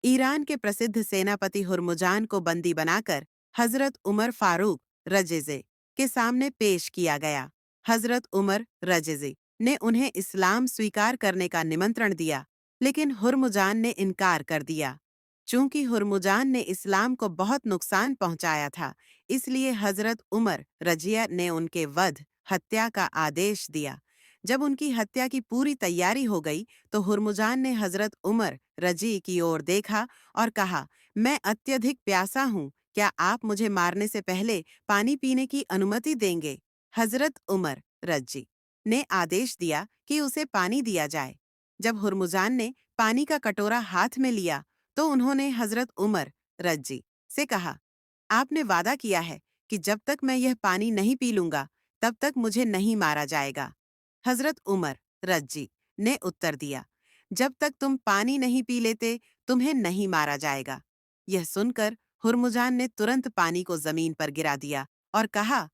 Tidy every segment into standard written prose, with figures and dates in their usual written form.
Iran के प्रसिद्ध सेनापति हुर्मुजान को बंदी बनाकर हजरत उमर फारूक रज़िये के सामने पेश किया गया। हजरत उमर रज़िये ने उन्हें इस्लाम स्वीकार करने का निमंत्रण दिया, लेकिन हुर्मुजान ने इनकार कर दिया। चूंकि हुर्मुजान ने इस्लाम को बहुत नुकसान पहुंचाया था, इसलिए हजरत उमर रज़िया ने उनके हत्या का आदेश दिया। जब उनकी हत्या की पूरी तैयारी हो गई, तो हुर्मुजान ने हजरत उमर रजी की ओर देखा और कहा, मैं अत्यधिक प्यासा हूँ, क्या आप मुझे मारने से पहले पानी पीने की अनुमति देंगे? हजरत उमर रजी ने आदेश दिया कि उसे पानी दिया जाए। जब हुर्मुजान ने पानी का कटोरा हाथ में लिया, तो उन्होंने हजरत उमर रजी से कहा, आपने वादा किया है कि जब तक मैं यह पानी नहीं पी लूंगा, तब तक मुझे नहीं मारा जाएगा। हजरत उमर रजी ने उत्तर दिया, जब तक तुम पानी नहीं पी लेते, तुम्हें नहीं मारा जाएगा। यह सुनकर हुर्मुजान ने तुरंत पानी को जमीन पर गिरा दिया और कहा,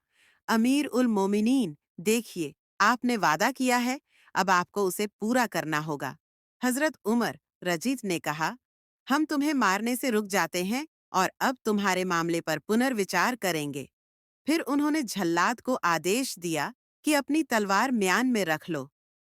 अमीर उल मोमिनीन, देखिए, आपने वादा किया है, अब आपको उसे पूरा करना होगा। हजरत उमर रजीत ने कहा, हम तुम्हें मारने से रुक जाते हैं और अब तुम्हारे मामले पर पुनर्विचार करेंगे। फिर उन्होंने झल्लाद को आदेश दिया कि अपनी तलवार म्यान में रख लो।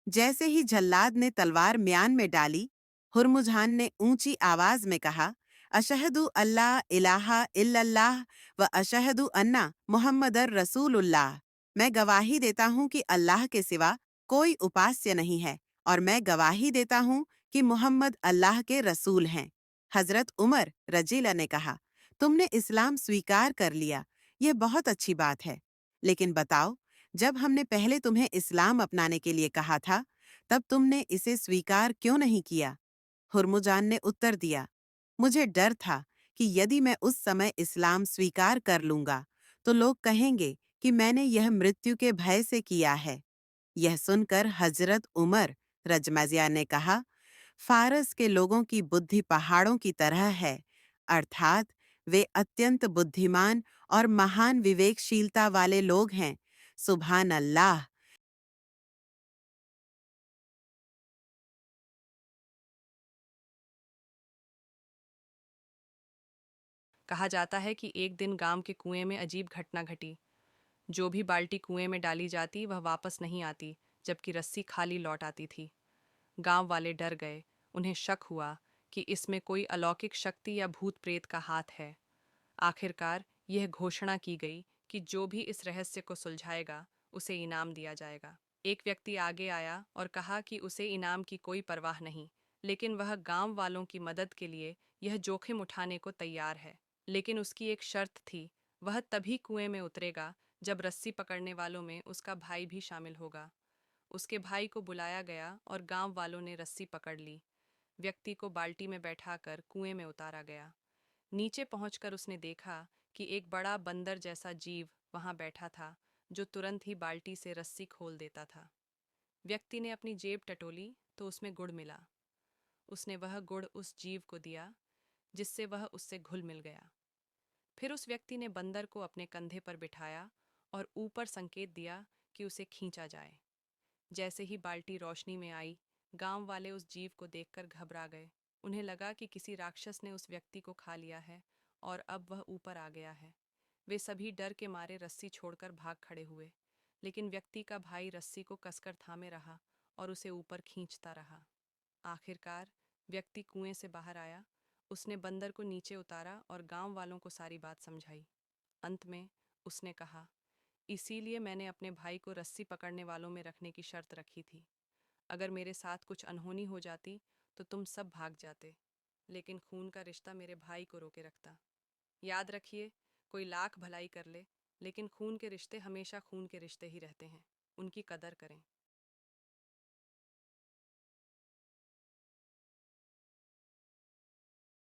जैसे ही झल्लाद ने तलवार म्यान में डाली, हुर्मुजान ने ऊंची आवाज में कहा, अशहदु अल्लाह इलाहा इल्लल्लाह व अशहदु अन्ना मुहम्मदर रसूलुल्लाह। मैं गवाही देता हूँ कि अल्लाह के सिवा कोई उपास्य नहीं है, और मैं गवाही देता हूँ कि मुहम्मद अल्लाह के रसूल हैं। हजरत उमर रजीला ने कहा, तुमने इस्लाम स्वीकार कर लिया, यह बहुत अच्छी बात है। लेकिन बताओ, जब हमने पहले तुम्हें इस्लाम अपनाने के लिए कहा था, तब तुमने इसे स्वीकार क्यों नहीं किया? हुर्मुजान ने उत्तर दिया, मुझे डर था कि यदि मैं उस समय इस्लाम स्वीकार कर लूंगा, तो लोग कहेंगे कि मैंने यह मृत्यु के भय से किया है। यह सुनकर हजरत उमर रजमजिया ने कहा, फारस के लोगों की बुद्धि पहाड़ों की तरह है, अर्थात वे अत्यंत बुद्धिमान और महान विवेकशीलता वाले लोग हैं। सुभान अल्लाह। कहा जाता है कि एक दिन गांव के कुएं में अजीब घटना घटी। जो भी बाल्टी कुएं में डाली जाती वह वापस नहीं आती, जबकि रस्सी खाली लौट आती थी। गांव वाले डर गए। उन्हें शक हुआ कि इसमें कोई अलौकिक शक्ति या भूत प्रेत का हाथ है। आखिरकार यह घोषणा की गई कि जो भी इस रहस्य को सुलझाएगा, उसे इनाम दिया जाएगा। एक व्यक्ति आगे आया और कहा कि उसे इनाम की कोई परवाह नहीं, लेकिन वह गांव वालों की मदद के लिए यह जोखिम उठाने को तैयार है। लेकिन उसकी एक शर्त थी, वह तभी कुएं में उतरेगा जब रस्सी पकड़ने वालों में उसका भाई भी शामिल होगा। उसके भाई को बुलाया गया और गांव वालों ने रस्सी पकड़ ली। व्यक्ति को बाल्टी में बैठाकर कुएं में उतारा गया। नीचे पहुंचकर उसने देखा कि एक बड़ा बंदर जैसा जीव वहां बैठा था, जो तुरंत ही बाल्टी से रस्सी खोल देता था। व्यक्ति ने अपनी जेब टटोली तो उसमें गुड़ मिला। उसने वह गुड़ उस जीव को दिया, जिससे वह उससे घुल मिल गया। फिर उस व्यक्ति ने बंदर को अपने कंधे पर बिठाया और ऊपर संकेत दिया कि उसे खींचा जाए। जैसे ही बाल्टी रोशनी में आई, गांव वाले उस जीव को देखकर घबरा गए। उन्हें लगा कि किसी राक्षस ने उस व्यक्ति को खा लिया है और अब वह ऊपर आ गया है। वे सभी डर के मारे रस्सी छोड़कर भाग खड़े हुए, लेकिन व्यक्ति का भाई रस्सी को कसकर थामे रहा और उसे ऊपर खींचता रहा। आखिरकार व्यक्ति कुएं से बाहर आया। उसने बंदर को नीचे उतारा और गांव वालों को सारी बात समझाई। अंत में उसने कहा, इसीलिए मैंने अपने भाई को रस्सी पकड़ने वालों में रखने की शर्त रखी थी। अगर मेरे साथ कुछ अनहोनी हो जाती तो तुम सब भाग जाते, लेकिन खून का रिश्ता मेरे भाई को रोके रखता। याद रखिए, कोई लाख भलाई कर ले, लेकिन खून के रिश्ते हमेशा खून के रिश्ते ही रहते हैं। उनकी कदर करें।